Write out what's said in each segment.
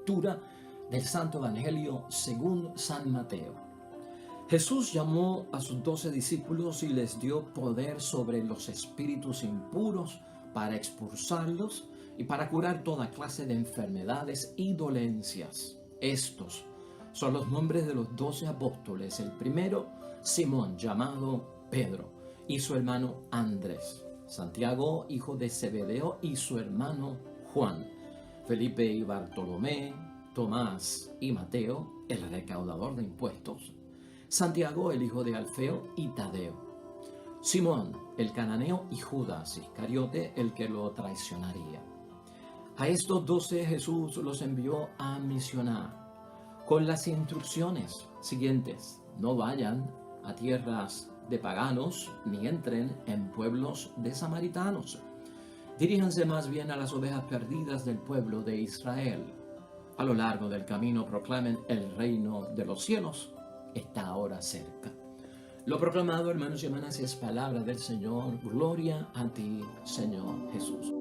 lectura del Santo Evangelio según San Mateo. Jesús llamó a sus 12 discípulos y les dio poder sobre los espíritus impuros para expulsarlos y para curar toda clase de enfermedades y dolencias. Estos son los nombres de los 12 apóstoles. El primero, Simón, llamado Pedro, y su hermano Andrés. Santiago, hijo de Zebedeo, y su hermano Juan. Felipe y Bartolomé, Tomás y Mateo, el recaudador de impuestos. Santiago, el hijo de Alfeo, y Tadeo. Simón, el cananeo, y Judas Iscariote, el que lo traicionaría. A estos 12 Jesús los envió a misionar con las instrucciones siguientes: no vayan a tierras de paganos ni entren en pueblos de samaritanos. Diríjanse más bien a las ovejas perdidas del pueblo de Israel. A lo largo del camino proclamen: el reino de los cielos está ahora cerca. Lo proclamado, hermanos y hermanas, es palabra del Señor. Gloria a ti, Señor Jesús.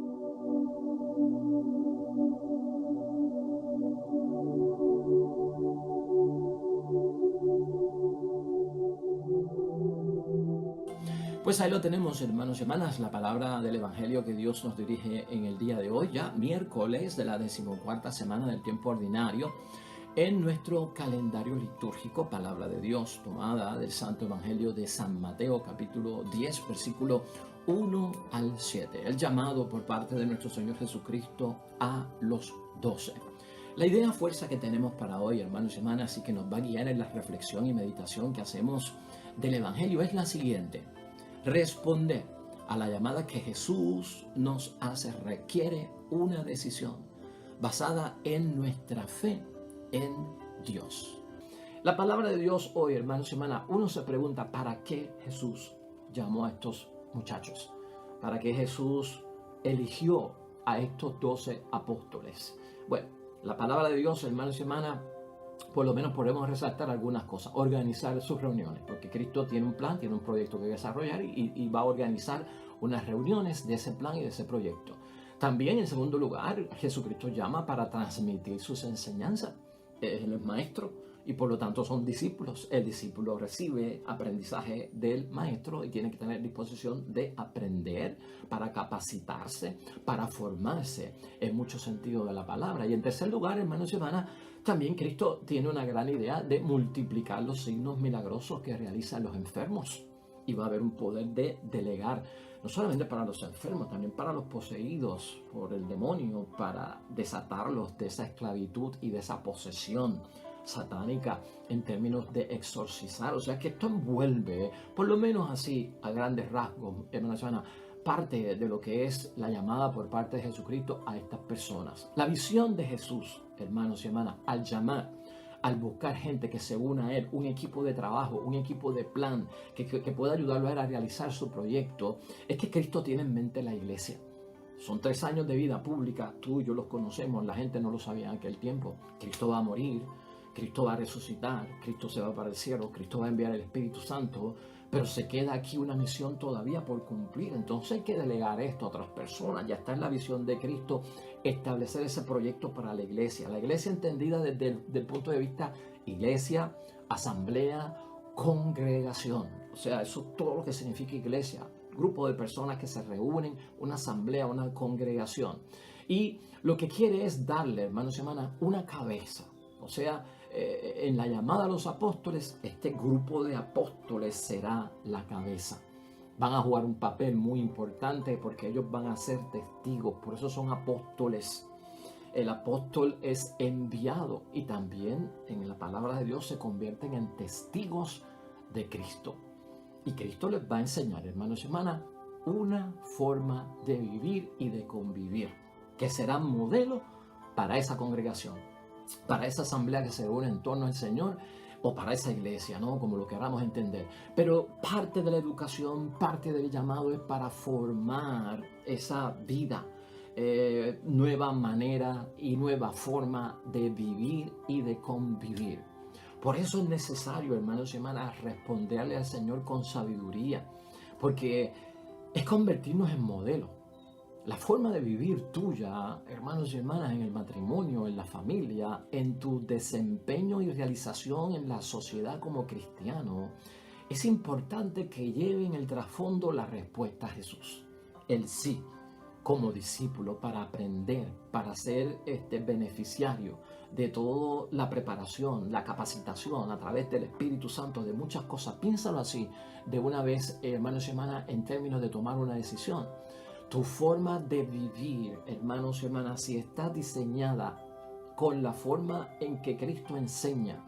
Pues ahí lo tenemos, hermanos y hermanas, la palabra del Evangelio que Dios nos dirige en el día de hoy, ya miércoles de la 14ª semana del tiempo ordinario, en nuestro calendario litúrgico, palabra de Dios tomada del Santo Evangelio de San Mateo, capítulo 10, versículo 1 al 7, el llamado por parte de nuestro Señor Jesucristo a los 12. La idea fuerza que tenemos para hoy, hermanos y hermanas, y que nos va a guiar en la reflexión y meditación que hacemos del Evangelio es la siguiente: responder a la llamada que Jesús nos hace requiere una decisión basada en nuestra fe en Dios. La palabra de Dios hoy, hermanos y hermanas, uno se pregunta ¿para qué Jesús llamó a estos muchachos? ¿Para qué Jesús eligió a estos 12 apóstoles? Bueno, la palabra de Dios, hermanos y hermanas, por lo menos podemos resaltar algunas cosas. Organizar sus reuniones, porque Cristo tiene un plan, tiene un proyecto que desarrollar y va a organizar unas reuniones de ese plan y de ese proyecto. También, en segundo lugar, Jesucristo llama para transmitir sus enseñanzas. Él es maestro y por lo tanto son discípulos. El discípulo recibe aprendizaje del maestro y tiene que tener disposición de aprender para capacitarse, para formarse en muchos sentidos de la palabra. Y en tercer lugar, hermanos y hermanas, también Cristo tiene una gran idea de multiplicar los signos milagrosos que realizan los enfermos. Y va a haber un poder de delegar, no solamente para los enfermos, también para los poseídos por el demonio, para desatarlos de esa esclavitud y de esa posesión satánica en términos de exorcizar. O sea que esto envuelve, por lo menos así, a grandes rasgos, hermanos y hermanas, parte de lo que es la llamada por parte de Jesucristo a estas personas. La visión de Jesús, hermanos y hermanas, al llamar, al buscar gente que se una a él, un equipo de trabajo, un equipo de plan que pueda ayudarlo a él a realizar su proyecto, es que Cristo tiene en mente la iglesia. Son 3 años de vida pública, tú y yo los conocemos, la gente no lo sabía en aquel tiempo. Cristo va a morir, Cristo va a resucitar, Cristo se va para el cielo, Cristo va a enviar el Espíritu Santo, pero se queda aquí una misión todavía por cumplir. Entonces hay que delegar esto a otras personas. Ya está en la visión de Cristo establecer ese proyecto para la iglesia entendida desde el punto de vista iglesia, asamblea, congregación. O sea, eso es todo lo que significa iglesia. Grupo de personas que se reúnen, una asamblea, una congregación. Y lo que quiere es darle, hermanos y hermanas, una cabeza. O sea, en la llamada a los apóstoles, este grupo de apóstoles será la cabeza. Van a jugar un papel muy importante porque ellos van a ser testigos. Por eso son apóstoles. El apóstol es enviado y también en la palabra de Dios se convierten en testigos de Cristo. Y Cristo les va a enseñar, hermanos y hermanas, una forma de vivir y de convivir que será modelo para esa congregación, para esa asamblea que se reúne en torno al Señor o para esa iglesia, ¿no? Como lo queramos entender. Pero parte de la educación, parte del llamado es para formar esa vida, nueva manera y nueva forma de vivir y de convivir. Por eso es necesario, hermanos y hermanas, responderle al Señor con sabiduría, porque es convertirnos en modelo. La forma de vivir tuya, hermanos y hermanas, en el matrimonio, en la familia, en tu desempeño y realización en la sociedad como cristiano, es importante que lleve en el trasfondo la respuesta a Jesús. El sí, como discípulo, para aprender, para ser beneficiario de toda la preparación, la capacitación a través del Espíritu Santo de muchas cosas. Piénsalo así de una vez, hermanos y hermanas, en términos de tomar una decisión. Tu forma de vivir, hermanos y hermanas, si está diseñada con la forma en que Cristo enseña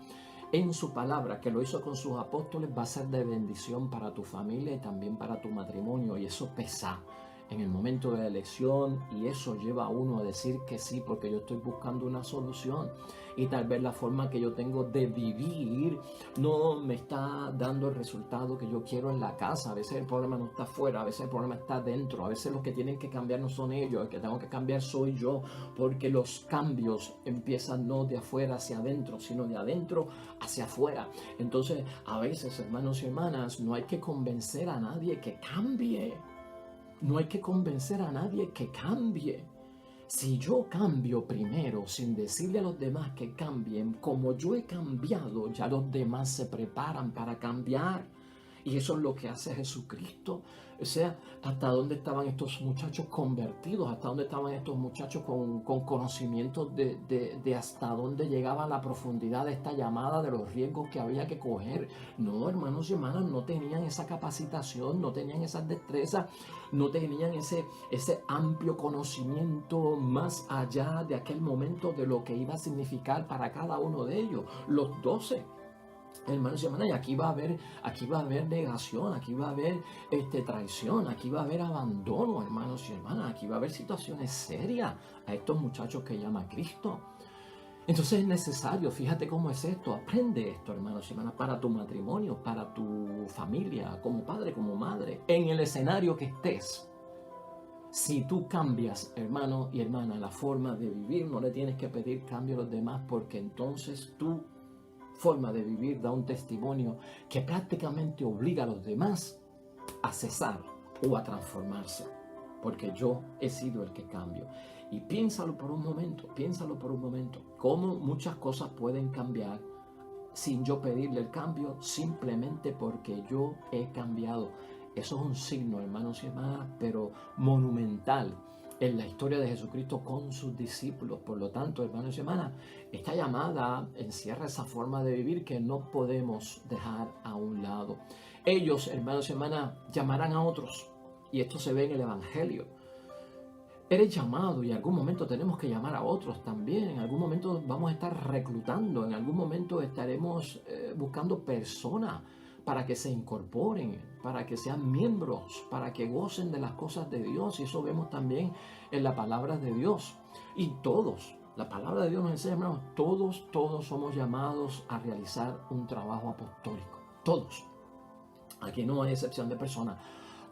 en su palabra, que lo hizo con sus apóstoles, va a ser de bendición para tu familia y también para tu matrimonio. Y eso pesa en el momento de la elección, y eso lleva a uno a decir que sí, porque yo estoy buscando una solución y tal vez la forma que yo tengo de vivir no me está dando el resultado que yo quiero en la casa. A veces el problema no está afuera, a veces el problema está dentro, a veces los que tienen que cambiar no son ellos, el que tengo que cambiar soy yo, porque los cambios empiezan no de afuera hacia adentro, sino de adentro hacia afuera. Entonces, a veces, hermanos y hermanas, no hay que convencer a nadie que cambie. No hay que convencer a nadie que cambie. Si yo cambio primero sin decirle a los demás que cambien, como yo he cambiado, ya los demás se preparan para cambiar. Y eso es lo que hace Jesucristo. O sea, hasta dónde estaban estos muchachos convertidos, hasta dónde estaban estos muchachos con conocimientos de hasta dónde llegaba la profundidad de esta llamada, de los riesgos que había que coger. No, hermanos y hermanas, no tenían esa capacitación, no tenían esas destrezas, no tenían ese amplio conocimiento más allá de aquel momento de lo que iba a significar para cada uno de ellos. Los 12. Hermanos y hermanas, y aquí va a haber negación, aquí va a haber traición, aquí va a haber abandono, hermanos y hermanas, aquí va a haber situaciones serias a estos muchachos que llama Cristo. Entonces es necesario, fíjate cómo es esto, aprende esto, hermanos y hermanas, para tu matrimonio, para tu familia, como padre, como madre, en el escenario que estés. Si tú cambias, hermano y hermana, la forma de vivir, no le tienes que pedir cambio a los demás, porque entonces tu forma de vivir da un testimonio que prácticamente obliga a los demás a cesar o a transformarse, porque yo he sido el que cambio. Y piénsalo por un momento, cómo muchas cosas pueden cambiar sin yo pedirle el cambio, simplemente porque yo he cambiado. Eso es un signo, hermanos y hermanas, pero monumental en la historia de Jesucristo con sus discípulos. Por lo tanto, hermanos y hermanas, esta llamada encierra esa forma de vivir que no podemos dejar a un lado. Ellos, hermanos y hermanas, llamarán a otros, y esto se ve en el Evangelio. Eres llamado y en algún momento tenemos que llamar a otros también. En algún momento vamos a estar reclutando, en algún momento estaremos buscando personas para que se incorporen, para que sean miembros, para que gocen de las cosas de Dios. Y eso vemos también en la palabra de Dios. Y todos, la palabra de Dios nos enseña, hermanos, todos somos llamados a realizar un trabajo apostólico. Todos. Aquí no hay excepción de personas.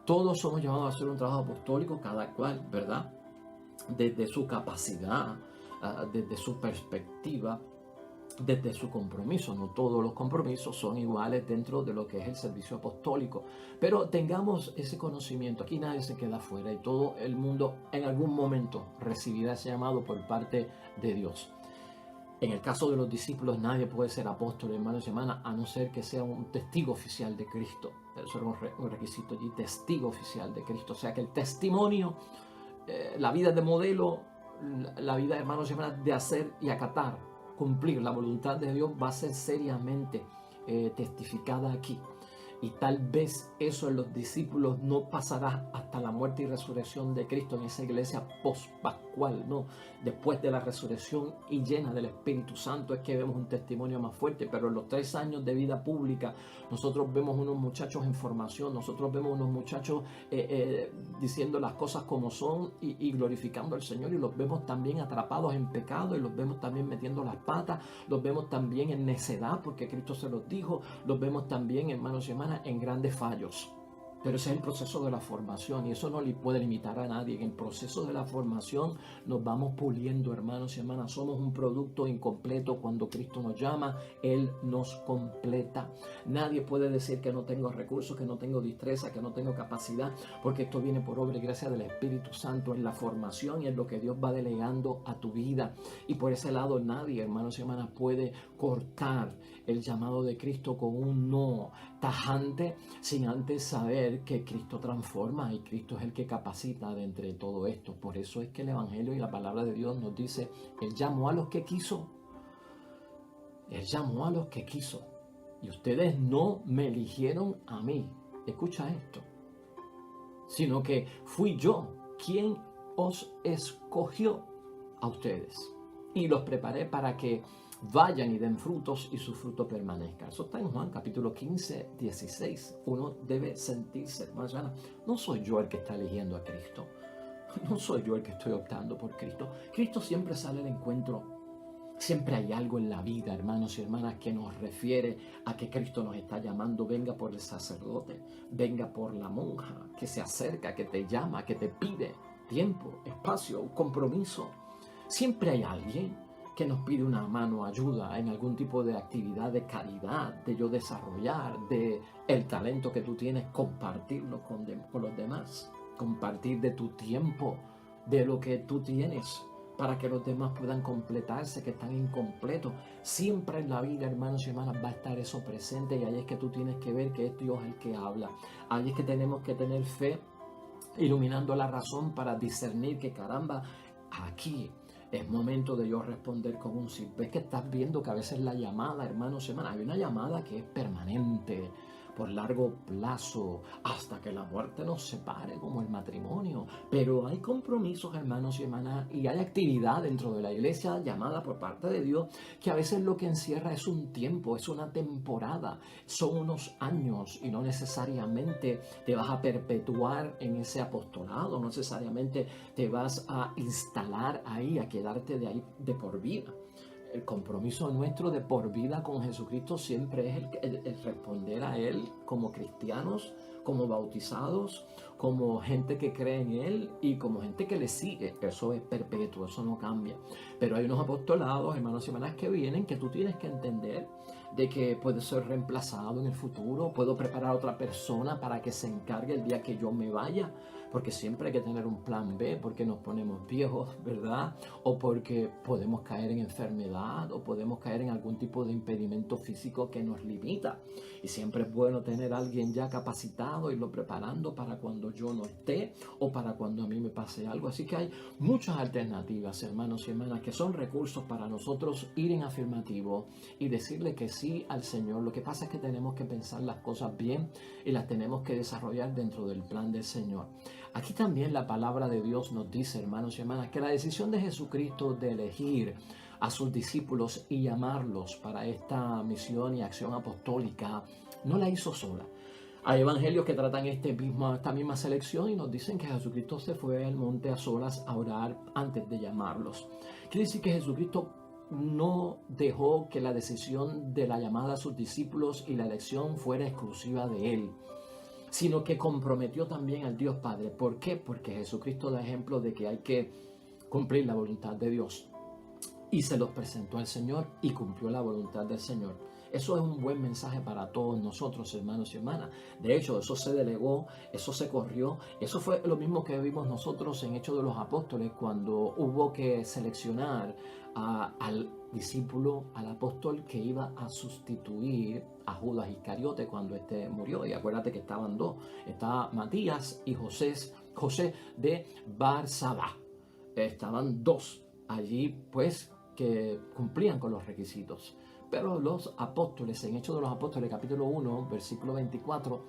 Todos somos llamados a hacer un trabajo apostólico, cada cual, ¿verdad? Desde su capacidad, desde su perspectiva, desde su compromiso. No todos los compromisos son iguales dentro de lo que es el servicio apostólico, pero tengamos ese conocimiento. Aquí nadie se queda fuera y todo el mundo en algún momento recibirá ese llamado por parte de Dios. En el caso de los discípulos, nadie puede ser apóstol, hermanos y hermanas, a no ser que sea un testigo oficial de Cristo. Eso era un requisito allí, testigo oficial de Cristo. O sea que el testimonio, la vida de modelo, la vida, hermanos y hermanas, de hacer y acatar, cumplir la voluntad de Dios, va a ser seriamente testificada aquí. Y tal vez eso en los discípulos no pasará hasta la muerte y resurrección de Cristo en esa iglesia post-pascual, ¿no? Después de la resurrección y llena del Espíritu Santo es que vemos un testimonio más fuerte. Pero en los 3 años de vida pública nosotros vemos unos muchachos en formación, nosotros vemos unos muchachos diciendo las cosas como son y glorificando al Señor, y los vemos también atrapados en pecado, y los vemos también metiendo las patas, los vemos también en necedad porque Cristo se los dijo, los vemos también, hermanos y hermanas, en grandes fallos. Pero ese es el proceso de la formación y eso no le puede limitar a nadie. En el proceso de la formación nos vamos puliendo, hermanos y hermanas. Somos un producto incompleto. Cuando Cristo nos llama, Él nos completa. Nadie puede decir que no tengo recursos, que no tengo destreza, que no tengo capacidad, porque esto viene por obra y gracia del Espíritu Santo en la formación y en lo que Dios va delegando a tu vida. Y por ese lado nadie, hermanos y hermanas, puede cortar el llamado de Cristo con un no tajante sin antes saber que Cristo transforma y Cristo es el que capacita de entre todo esto. Por eso es que el Evangelio y la palabra de Dios nos dice, Él llamó a los que quiso. Él llamó a los que quiso. Y ustedes no me eligieron a mí. Escucha esto. Sino que fui yo quien os escogió a ustedes. Y los preparé para que vayan y den frutos y su fruto permanezca. Eso está en Juan capítulo 15, 16. Uno debe sentirse, hermanos, no soy yo el que está eligiendo a Cristo. No soy yo el que estoy optando por Cristo. Cristo siempre sale al encuentro. Siempre hay algo en la vida, hermanos y hermanas, que nos refiere a que Cristo nos está llamando. Venga por el sacerdote, venga por la monja que se acerca, que te llama, que te pide tiempo, espacio, compromiso. Siempre hay alguien que nos pide una mano, ayuda en algún tipo de actividad de caridad, de yo desarrollar, de el talento que tú tienes, compartirlo con los demás, compartir de tu tiempo, de lo que tú tienes, para que los demás puedan completarse, que están incompletos. Siempre en la vida, hermanos y hermanas, va a estar eso presente y ahí es que tú tienes que ver que es Dios el que habla. Ahí es que tenemos que tener fe, iluminando la razón para discernir que caramba, aquí es momento de yo responder con un sí. Ves que estás viendo que a veces la llamada, hermanos y hermanas, hay una llamada que es permanente, por largo plazo, hasta que la muerte nos separe, como el matrimonio. Pero hay compromisos, hermanos y hermanas, y hay actividad dentro de la iglesia llamada por parte de Dios, que a veces lo que encierra es un tiempo, es una temporada, son unos años, y no necesariamente te vas a perpetuar en ese apostolado, no necesariamente te vas a instalar ahí, a quedarte de ahí de por vida. El compromiso nuestro de por vida con Jesucristo siempre es el responder a Él como cristianos, como bautizados, como gente que cree en Él y como gente que le sigue. Eso es perpetuo, eso no cambia. Pero hay unos apostolados, hermanos y hermanas, que vienen que tú tienes que entender de que puede ser reemplazado en el futuro. Puedo preparar a otra persona para que se encargue el día que yo me vaya. Porque siempre hay que tener un plan B, porque nos ponemos viejos, ¿verdad? O porque podemos caer en enfermedad o podemos caer en algún tipo de impedimento físico que nos limita. Y siempre es bueno tener a alguien ya capacitado, irlo preparando para cuando yo no esté o para cuando a mí me pase algo. Así que hay muchas alternativas, hermanos y hermanas, que son recursos para nosotros ir en afirmativo y decirle que sí al Señor. Lo que pasa es que tenemos que pensar las cosas bien y las tenemos que desarrollar dentro del plan del Señor. Aquí también la palabra de Dios nos dice, hermanos y hermanas, que la decisión de Jesucristo de elegir a sus discípulos y llamarlos para esta misión y acción apostólica no la hizo sola. Hay evangelios que tratan esta misma selección y nos dicen que Jesucristo se fue al monte a solas a orar antes de llamarlos. Quiere decir que Jesucristo no dejó que la decisión de la llamada a sus discípulos y la elección fuera exclusiva de Él, sino que comprometió también al Dios Padre. ¿Por qué? Porque Jesucristo da ejemplo de que hay que cumplir la voluntad de Dios. Y se los presentó al Señor y cumplió la voluntad del Señor. Eso es un buen mensaje para todos nosotros, hermanos y hermanas. De hecho, eso se delegó, eso se corrió. Eso fue lo mismo que vimos nosotros en Hechos de los Apóstoles, cuando hubo que seleccionar al discípulo, al apóstol que iba a sustituir a Judas Iscariote cuando éste murió. Y acuérdate que estaban dos. Estaba Matías y José de Barsabá. Estaban dos allí, pues, que cumplían con los requisitos. Pero los apóstoles, en Hechos de los Apóstoles, capítulo 1, versículo 24,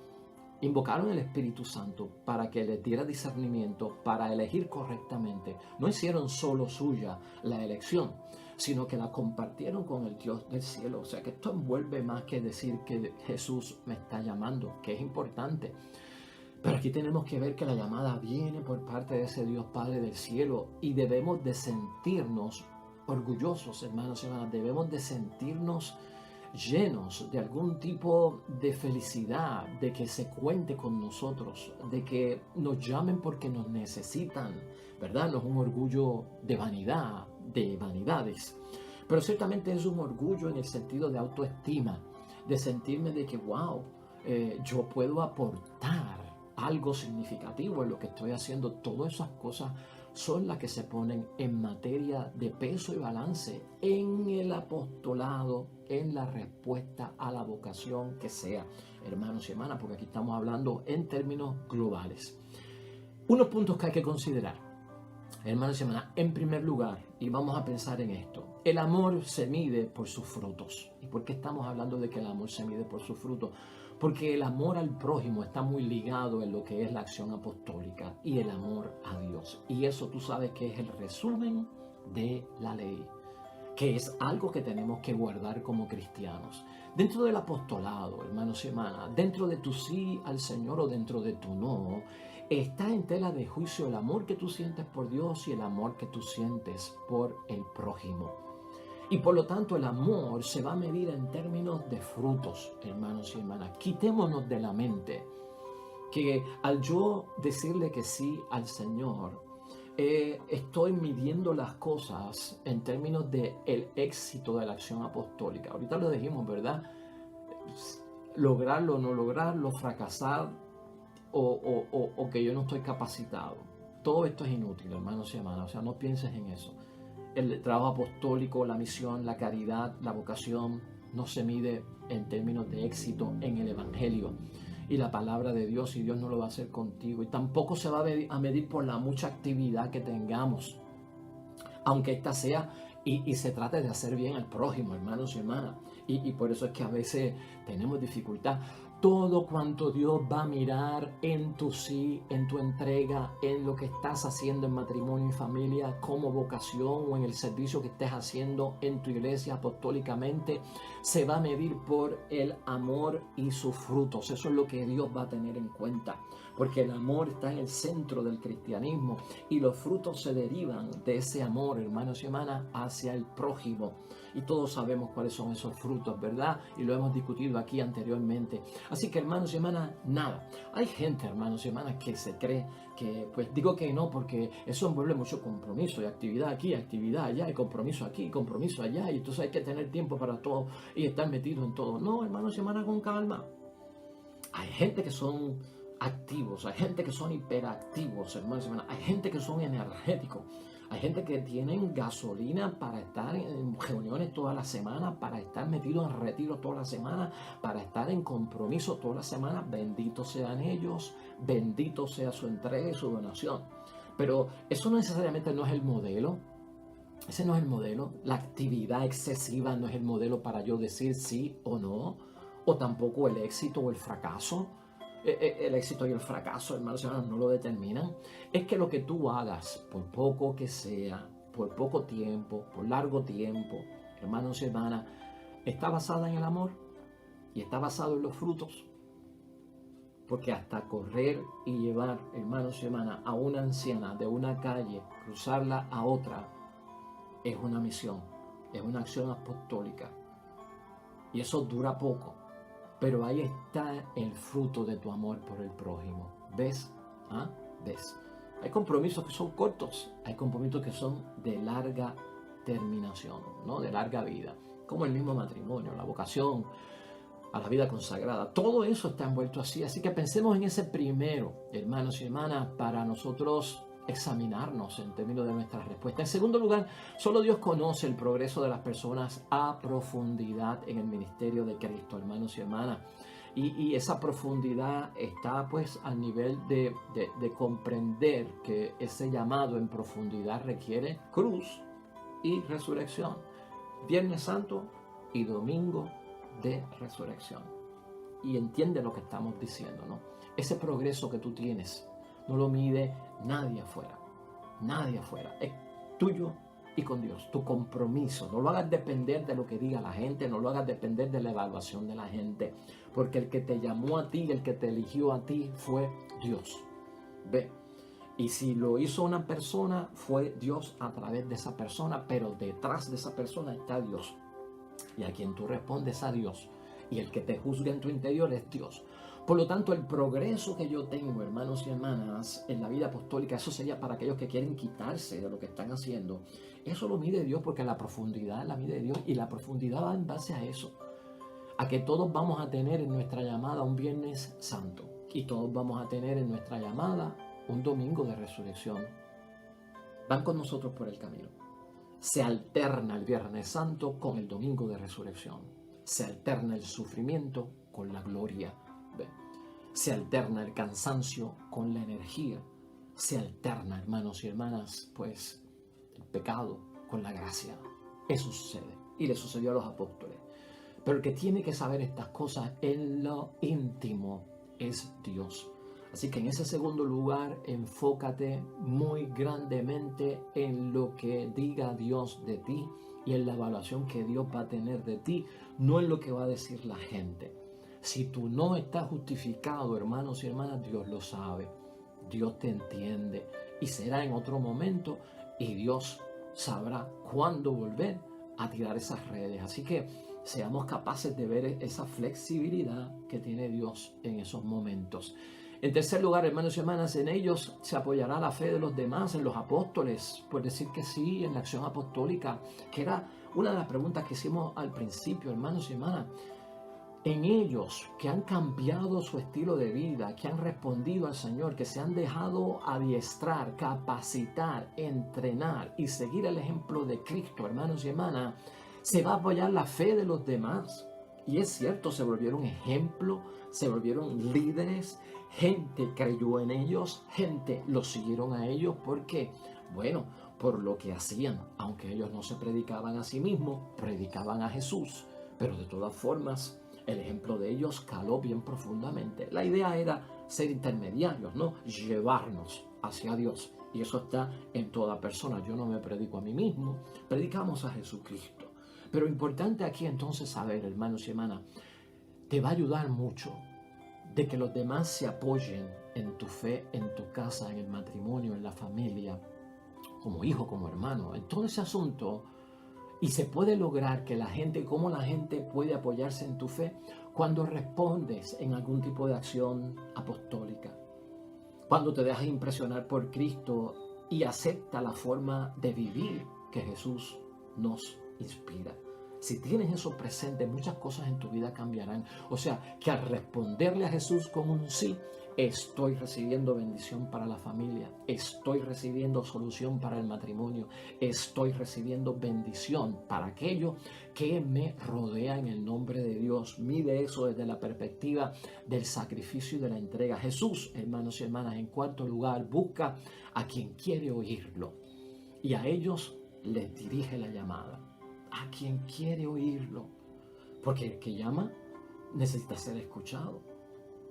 invocaron el Espíritu Santo para que les diera discernimiento para elegir correctamente. No hicieron solo suya la elección, sino que la compartieron con el Dios del cielo. O sea que esto envuelve más que decir que Jesús me está llamando, que es importante. Pero aquí tenemos que ver que la llamada viene por parte de ese Dios Padre del cielo y debemos de sentirnos orgullosos, hermanos y hermanas. Debemos de sentirnos llenos de algún tipo de felicidad, de que se cuente con nosotros, de que nos llamen porque nos necesitan, ¿verdad? No es un orgullo de vanidad, de vanidades, pero ciertamente es un orgullo en el sentido de autoestima, de sentirme de que, wow, yo puedo aportar algo significativo en lo que estoy haciendo. Todas esas cosas son las que se ponen en materia de peso y balance en el apostolado, en la respuesta a la vocación que sea, hermanos y hermanas, porque aquí estamos hablando en términos globales. Unos puntos que hay que considerar, hermanos y hermanas. En primer lugar, y vamos a pensar en esto, el amor se mide por sus frutos. ¿Y por qué estamos hablando de que el amor se mide por sus frutos? Porque el amor al prójimo está muy ligado en lo que es la acción apostólica y el amor a Dios. Y eso tú sabes que es el resumen de la ley, que es algo que tenemos que guardar como cristianos. Dentro del apostolado, hermanos y hermanas, dentro de tu sí al Señor o dentro de tu no, está en tela de juicio el amor que tú sientes por Dios y el amor que tú sientes por el prójimo. Y por lo tanto el amor se va a medir en términos de frutos, hermanos y hermanas. Quitémonos de la mente que al yo decirle que sí al Señor, estoy midiendo las cosas en términos del éxito de la acción apostólica. Ahorita lo dijimos, ¿verdad? Lograrlo o no lograrlo, fracasar o que yo no estoy capacitado. Todo esto es inútil, hermanos y hermanas. O sea, no pienses en eso. El trabajo apostólico, la misión, la caridad, la vocación no se mide en términos de éxito en el Evangelio y la palabra de Dios, y Dios no lo va a hacer contigo. Y tampoco se va a medir por la mucha actividad que tengamos, aunque esta sea y se trate de hacer bien al prójimo, hermanos y hermanas. Y por eso es que a veces tenemos dificultad. Todo cuanto Dios va a mirar en tu sí, en tu entrega, en lo que estás haciendo en matrimonio y familia, como vocación o en el servicio que estés haciendo en tu iglesia apostólicamente, se va a medir por el amor y sus frutos. Eso es lo que Dios va a tener en cuenta, porque el amor está en el centro del cristianismo y los frutos se derivan de ese amor, hermanos y hermanas, hacia el prójimo. Y todos sabemos cuáles son esos frutos, ¿verdad? Y lo hemos discutido aquí anteriormente. Así que, hermanos y hermanas, nada. Hay gente, hermanos y hermanas, que se cree que, pues digo que no, porque eso envuelve mucho compromiso y actividad aquí, actividad allá, y compromiso aquí, compromiso allá, y entonces hay que tener tiempo para todo y estar metido en todo. No, hermanos y hermanas, con calma. Hay gente que son activos, hay gente que son hiperactivos, hermanos y hermanas, hay gente que son energéticos. Hay gente que tienen gasolina para estar en reuniones toda la semana, para estar metidos en retiro toda la semana, para estar en compromiso toda la semana. Benditos sean ellos, bendito sea su entrega y su donación. Pero eso no necesariamente no es el modelo. Ese no es el modelo. La actividad excesiva no es el modelo para yo decir sí o no, o tampoco el éxito o el fracaso. El éxito y el fracaso, hermanos y hermanas, no lo determinan. Es que lo que tú hagas, por poco que sea, por poco tiempo, por largo tiempo, hermanos y hermanas, está basada en el amor y está basado en los frutos. Porque hasta correr y llevar, hermanos y hermanas, a una anciana de una calle, cruzarla a otra, es una misión, es una acción apostólica. Y eso dura poco. Pero ahí está el fruto de tu amor por el prójimo. ¿Ves? ¿Ah? ¿Ves? Hay compromisos que son cortos, hay compromisos que son de larga terminación, ¿no? De larga vida, como el mismo matrimonio, la vocación a la vida consagrada. Todo eso está envuelto así. Así que pensemos en ese primero, hermanos y hermanas, para nosotros examinarnos en términos de nuestra respuesta. En segundo lugar, solo Dios conoce el progreso de las personas a profundidad en el ministerio de Cristo, hermanos y hermanas. Y esa profundidad está pues al nivel de comprender que ese llamado en profundidad requiere cruz y resurrección. Viernes Santo y Domingo de Resurrección. Y entiende lo que estamos diciendo, ¿no? Ese progreso que tú tienes no lo mide nadie afuera. Nadie afuera. Es tuyo y con Dios. Tu compromiso. No lo hagas depender de lo que diga la gente. No lo hagas depender de la evaluación de la gente. Porque el que te llamó a ti, el que te eligió a ti fue Dios. Ve. Y si lo hizo una persona, fue Dios a través de esa persona. Pero detrás de esa persona está Dios. y a quien tú respondes a Dios, y el que te juzga en tu interior es Dios. Por lo tanto, el progreso que yo tengo, hermanos y hermanas, en la vida apostólica, eso sería para aquellos que quieren quitarse de lo que están haciendo. Eso lo mide Dios, porque la profundidad la mide Dios, y la profundidad va en base a eso, a que todos vamos a tener en nuestra llamada un Viernes Santo, y todos vamos a tener en nuestra llamada un Domingo de Resurrección. Van con nosotros por el camino. Se alterna el Viernes Santo con el Domingo de Resurrección. Se alterna el sufrimiento con la gloria. Se alterna el cansancio con la energía. Se alterna, hermanos y hermanas, pues el pecado con la gracia. Eso sucede, y le sucedió a los apóstoles. Pero el que tiene que saber estas cosas en lo íntimo es Dios. Así que en ese segundo lugar, enfócate muy grandemente en lo que diga Dios de ti y en la evaluación que Dios va a tener de ti, no en lo que va a decir la gente. Si tú no estás justificado, hermanos y hermanas, Dios lo sabe. Dios te entiende, y será en otro momento, y Dios sabrá cuándo volver a tirar esas redes. Así que seamos capaces de ver esa flexibilidad que tiene Dios en esos momentos. En tercer lugar, hermanos y hermanas, en ellos se apoyará la fe de los demás, en los apóstoles, por decir que sí, en la acción apostólica, que era una de las preguntas que hicimos al principio, hermanos y hermanas. En ellos, que han cambiado su estilo de vida, que han respondido al Señor, que se han dejado adiestrar, capacitar, entrenar y seguir el ejemplo de Cristo, hermanos y hermanas, se va a apoyar la fe de los demás. Y es cierto, se volvieron ejemplo, se volvieron líderes, gente creyó en ellos, gente los siguieron a ellos. ¿Por qué? Bueno, por lo que hacían. Aunque ellos no se predicaban a sí mismos, predicaban a Jesús. Pero de todas formas, el ejemplo de ellos caló bien profundamente. La idea era ser intermediarios, ¿no? Llevarnos hacia Dios. Y eso está en toda persona. Yo no me predico a mí mismo, predicamos a Jesucristo. Pero importante aquí entonces saber, hermanos y hermanas, te va a ayudar mucho de que los demás se apoyen en tu fe, en tu casa, en el matrimonio, en la familia, como hijo, como hermano, en todo ese asunto. Y se puede lograr que la gente, cómo la gente puede apoyarse en tu fe cuando respondes en algún tipo de acción apostólica, cuando te dejas impresionar por Cristo y acepta la forma de vivir que Jesús nos inspira. Si tienes eso presente, muchas cosas en tu vida cambiarán. O sea, que al responderle a Jesús con un sí, estoy recibiendo bendición para la familia, estoy recibiendo solución para el matrimonio, estoy recibiendo bendición para aquello que me rodea en el nombre de Dios. Mide eso desde la perspectiva del sacrificio y de la entrega. Jesús, hermanos y hermanas, en cuarto lugar, busca a quien quiere oírlo, y a ellos les dirige la llamada. A quien quiere oírlo, porque el que llama necesita ser escuchado,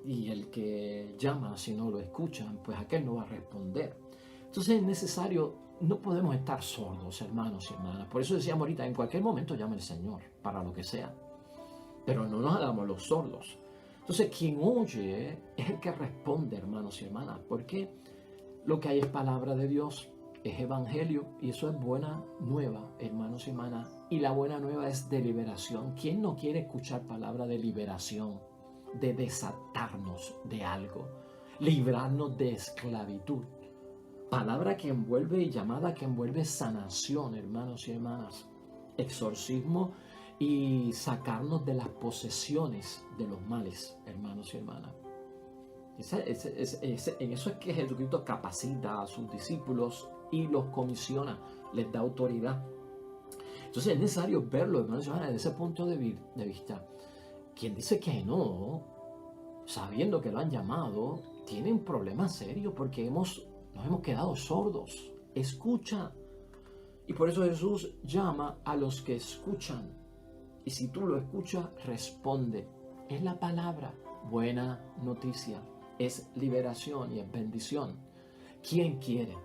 y el que llama, si no lo escuchan, pues aquel no va a responder. Entonces es necesario, no podemos estar sordos, hermanos y hermanas. Por eso decíamos ahorita, en cualquier momento llama el Señor para lo que sea, pero no nos hagamos los sordos. Entonces quien oye es el que responde, hermanos y hermanas, porque lo que hay es palabra de Dios, es evangelio, y eso es buena nueva, hermanos y hermanas. Y la buena nueva es de liberación. ¿Quién no quiere escuchar palabra de liberación? De desatarnos de algo, librarnos de esclavitud. Palabra que envuelve y llamada que envuelve sanación, hermanos y hermanas. Exorcismo y sacarnos de las posesiones de los males, hermanos y hermanas. En eso es que Jesucristo capacita a sus discípulos y los comisiona, les da autoridad. Entonces es necesario verlo, hermanos y hermanas, desde ese punto de vista. Quien dice que no, sabiendo que lo han llamado, tiene un problema serio, porque nos hemos quedado sordos. Escucha. Y por eso Jesús llama a los que escuchan. Y si tú lo escuchas, responde. Es la palabra, buena noticia, es liberación y es bendición. ¿Quién quiere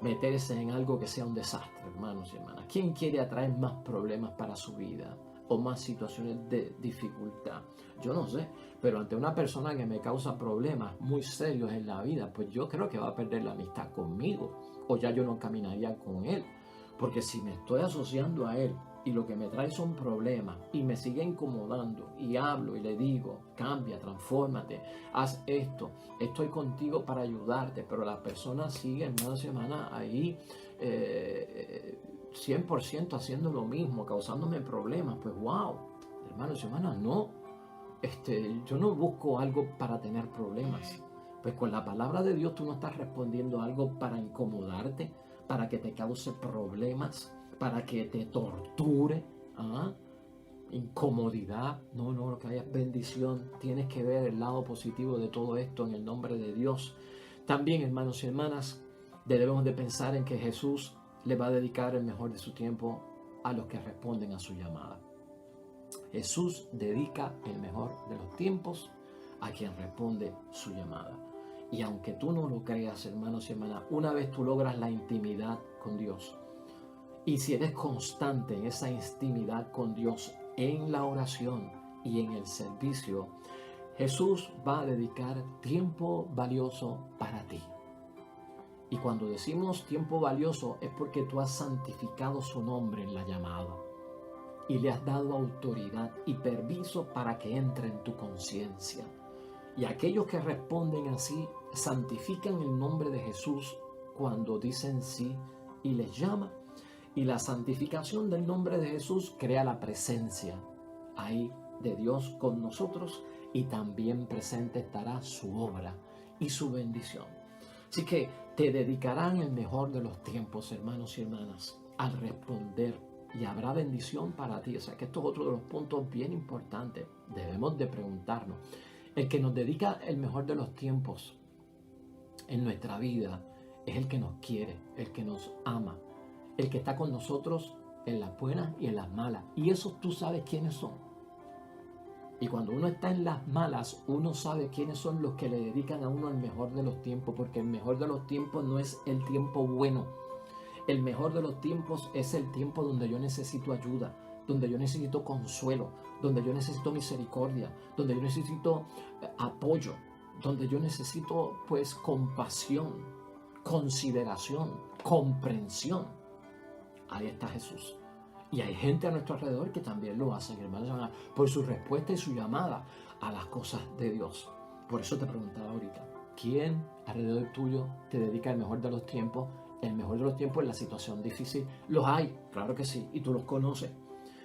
meterse en algo que sea un desastre, hermanos y hermanas? ¿Quién quiere atraer más problemas para su vida o más situaciones de dificultad? Yo no sé, pero ante una persona que me causa problemas muy serios en la vida, pues yo creo que va a perder la amistad conmigo, o ya yo no caminaría con él, porque si me estoy asociando a él y lo que me trae son problemas y me sigue incomodando y hablo y le digo, cambia, transfórmate, haz esto, estoy contigo para ayudarte, pero la persona sigue hermana ahí 100% haciendo lo mismo, causándome problemas, pues wow, hermanos y hermanas, no, yo no busco algo para tener problemas. Pues con la palabra de Dios tú no estás respondiendo algo para incomodarte, para que te cause problemas, para que te torture, incomodidad. No, lo que haya es bendición. Tienes que ver el lado positivo de todo esto en el nombre de Dios. También, hermanos y hermanas, debemos de pensar en que Jesús le va a dedicar el mejor de su tiempo a los que responden a su llamada. Jesús dedica el mejor de los tiempos a quien responde su llamada. Y aunque tú no lo creas, hermanos y hermanas, una vez tú logras la intimidad con Dios, y si eres constante en esa intimidad con Dios, en la oración y en el servicio, Jesús va a dedicar tiempo valioso para ti. Y cuando decimos tiempo valioso es porque tú has santificado su nombre en la llamada y le has dado autoridad y permiso para que entre en tu conciencia. Y aquellos que responden así santifican el nombre de Jesús cuando dicen sí y les llama. Y la santificación del nombre de Jesús crea la presencia ahí de Dios con nosotros, y también presente estará su obra y su bendición. Así que te dedicarán el mejor de los tiempos, hermanos y hermanas, al responder, y habrá bendición para ti. O sea que esto es otro de los puntos bien importantes. Debemos de preguntarnos. El que nos dedica el mejor de los tiempos en nuestra vida es el que nos quiere, el que nos ama, el que está con nosotros en las buenas y en las malas. Y eso tú sabes quiénes son. Y cuando uno está en las malas, uno sabe quiénes son los que le dedican a uno el mejor de los tiempos, porque el mejor de los tiempos no es el tiempo bueno. El mejor de los tiempos es el tiempo donde yo necesito ayuda, donde yo necesito consuelo, donde yo necesito misericordia, donde yo necesito apoyo, donde yo necesito pues compasión, consideración, comprensión. Ahí está Jesús. Y hay gente a nuestro alrededor que también lo hacen, hermanos, por su respuesta y su llamada a las cosas de Dios. Por eso te preguntaba ahorita, ¿quién alrededor tuyo te dedica el mejor de los tiempos? El mejor de los tiempos en la situación difícil. Los hay, claro que sí, y tú los conoces.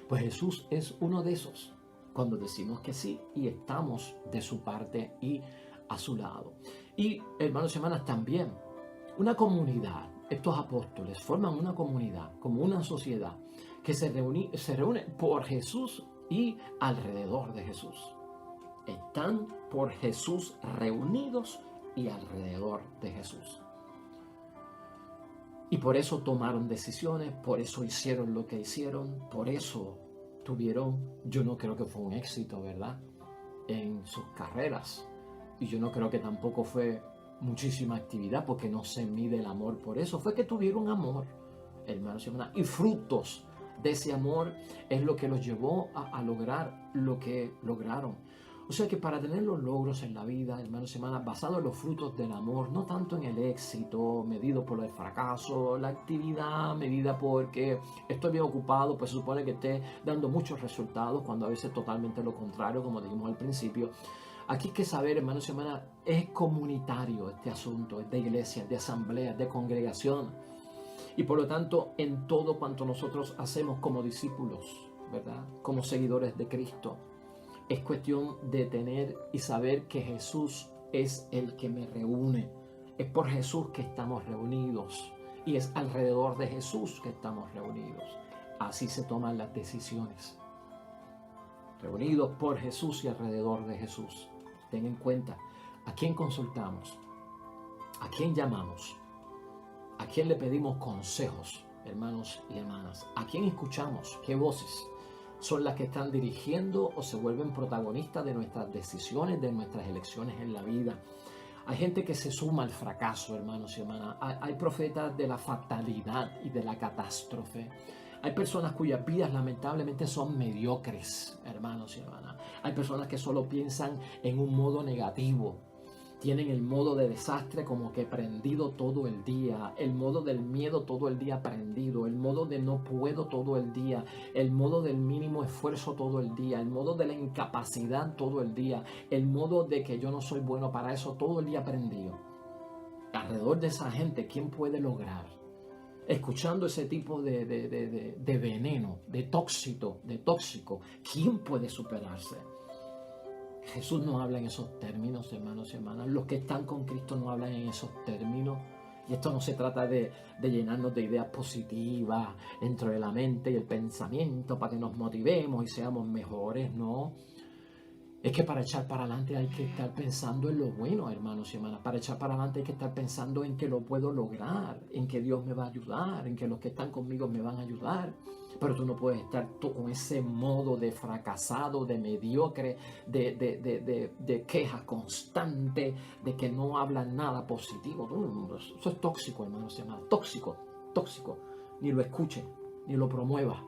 Pues Jesús es uno de esos, cuando decimos que sí y estamos de su parte y a su lado. Y hermanos y hermanas, también una comunidad. Estos apóstoles forman una comunidad, como una sociedad, que se reúne por Jesús y alrededor de Jesús. Están por Jesús reunidos y alrededor de Jesús. Y por eso tomaron decisiones, por eso hicieron lo que hicieron, por eso tuvieron, yo no creo que fue un éxito, ¿verdad?, en sus carreras. Y yo no creo que tampoco fue muchísima actividad, porque no se mide el amor por eso. Fue que tuvieron amor, hermanos y hermanas, y frutos de ese amor es lo que los llevó a lograr lo que lograron. O sea que para tener los logros en la vida, hermanos y hermanas, basados en los frutos del amor, no tanto en el éxito medido por el fracaso, la actividad medida porque estoy bien ocupado, pues se supone que esté dando muchos resultados, cuando a veces totalmente lo contrario, como dijimos al principio. Aquí hay que saber, hermanos y hermanas, es comunitario este asunto, es de iglesia, de asamblea, de congregación. Y por lo tanto, en todo cuanto nosotros hacemos como discípulos, ¿verdad?, como seguidores de Cristo, es cuestión de tener y saber que Jesús es el que me reúne. Es por Jesús que estamos reunidos y es alrededor de Jesús que estamos reunidos. Así se toman las decisiones. Reunidos por Jesús y alrededor de Jesús. Ten en cuenta, ¿a quién consultamos? ¿A quién llamamos? ¿A quién le pedimos consejos, hermanos y hermanas? ¿A quién escuchamos? ¿Qué voces son las que están dirigiendo o se vuelven protagonistas de nuestras decisiones, de nuestras elecciones en la vida? Hay gente que se suma al fracaso, hermanos y hermanas. Hay profetas de la fatalidad y de la catástrofe. Hay personas cuyas vidas lamentablemente son mediocres, hermanos y hermanas. Hay personas que solo piensan en un modo negativo. Tienen el modo de desastre como que prendido todo el día, el modo del miedo todo el día prendido, el modo de no puedo todo el día, el modo del mínimo esfuerzo todo el día, el modo de la incapacidad todo el día, el modo de que yo no soy bueno para eso todo el día prendido. Alrededor de esa gente, ¿quién puede lograr? Escuchando ese tipo de veneno, de tóxico, ¿quién puede superarse? Jesús no habla en esos términos, hermanos y hermanas. Los que están con Cristo no hablan en esos términos. Y esto no se trata de llenarnos de ideas positivas dentro de la mente y el pensamiento para que nos motivemos y seamos mejores, no. Es que para echar para adelante hay que estar pensando en lo bueno, hermanos y hermanas. Para echar para adelante hay que estar pensando en que lo puedo lograr, en que Dios me va a ayudar, en que los que están conmigo me van a ayudar. Pero tú no puedes estar con ese modo de fracasado, de mediocre, de queja constante, de que no hablan nada positivo. Eso es tóxico, hermanos y hermanas. Tóxico. Ni lo escuchen, ni lo promuevas.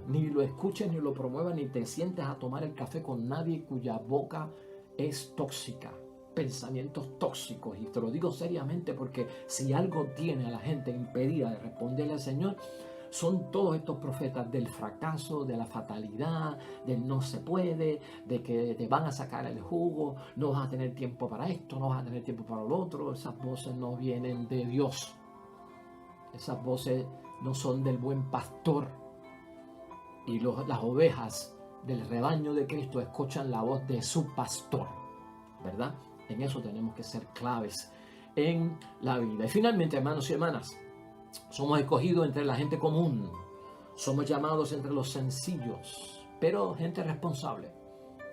Ni lo escuches, ni lo promuevas, ni te sientes a tomar el café con nadie cuya boca es tóxica. Pensamientos tóxicos. Y te lo digo seriamente porque si algo tiene a la gente impedida de responderle al Señor, son todos estos profetas del fracaso, de la fatalidad, del no se puede, de que te van a sacar el jugo, no vas a tener tiempo para esto, no vas a tener tiempo para lo otro. Esas voces no vienen de Dios. Esas voces no son del buen pastor. Y las ovejas del rebaño de Cristo escuchan la voz de su pastor, ¿verdad? En eso tenemos que ser claves en la vida. Y finalmente, hermanos y hermanas, somos escogidos entre la gente común. Somos llamados entre los sencillos, pero gente responsable.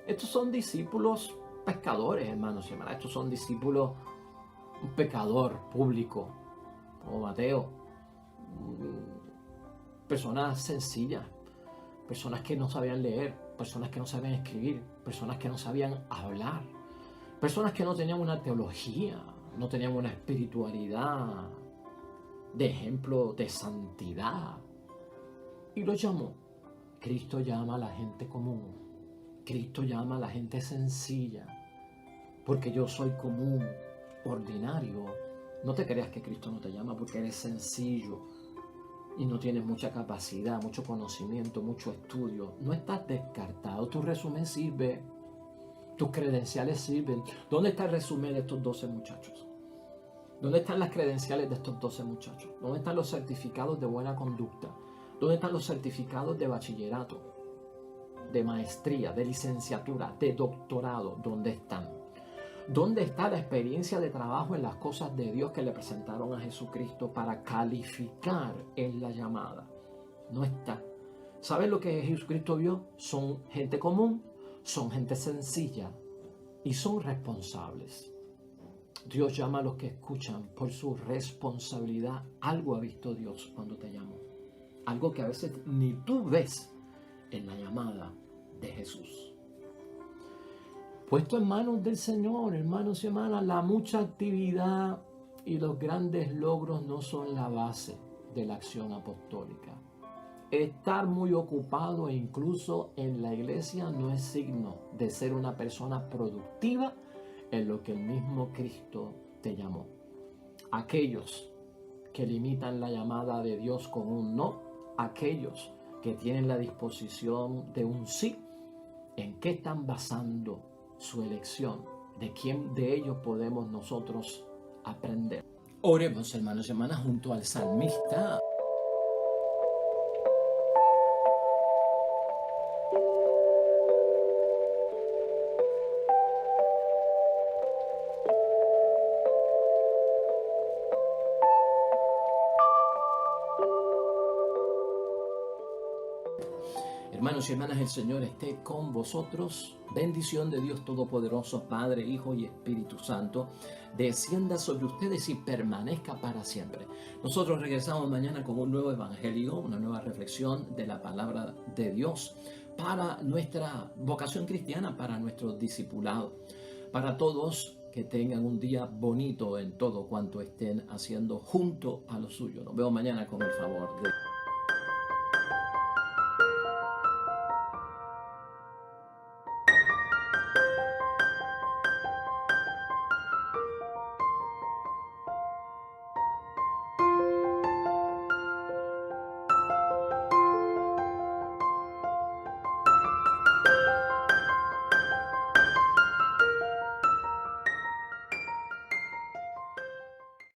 Estos son discípulos pescadores, hermanos y hermanas. Estos son discípulos, un pecador público, como Mateo. Personas sencillas. Personas que no sabían leer, personas que no sabían escribir, personas que no sabían hablar, personas que no tenían una teología, no tenían una espiritualidad de ejemplo de santidad. Y los llamó. Cristo llama a la gente común. Cristo llama a la gente sencilla. Porque yo soy común, ordinario. No te creas que Cristo no te llama porque eres sencillo y no tienes mucha capacidad, mucho conocimiento, mucho estudio. No estás descartado. Tu resumen sirve. Tus credenciales sirven. ¿Dónde está el resumen de estos 12 muchachos? ¿Dónde están las credenciales de estos 12 muchachos? ¿Dónde están los certificados de buena conducta? ¿Dónde están los certificados de bachillerato, de maestría, de licenciatura, de doctorado? ¿Dónde están? ¿Dónde está la experiencia de trabajo en las cosas de Dios que le presentaron a Jesucristo para calificar en la llamada? No está. ¿Sabes lo que Jesucristo vio? Son gente común, son gente sencilla y son responsables. Dios llama a los que escuchan por su responsabilidad. Algo ha visto Dios cuando te llamó. Algo que a veces ni tú ves en la llamada de Jesús. Puesto en manos del Señor, hermanos y hermanas, la mucha actividad y los grandes logros no son la base de la acción apostólica. Estar muy ocupado e incluso en la iglesia no es signo de ser una persona productiva en lo que el mismo Cristo te llamó. Aquellos que limitan la llamada de Dios con un no, aquellos que tienen la disposición de un sí, ¿en qué están basando su elección? ¿De quién de ellos podemos nosotros aprender? Oremos, hermanos y hermanas, junto al salmista. Hermanos y hermanas, el Señor esté con vosotros. Bendición de Dios Todopoderoso, Padre, Hijo y Espíritu Santo, descienda sobre ustedes y permanezca para siempre. Nosotros regresamos mañana con un nuevo evangelio, una nueva reflexión de la palabra de Dios para nuestra vocación cristiana, para nuestro discipulado, para todos que tengan un día bonito en todo cuanto estén haciendo junto a lo suyo. Nos vemos mañana con el favor de Dios.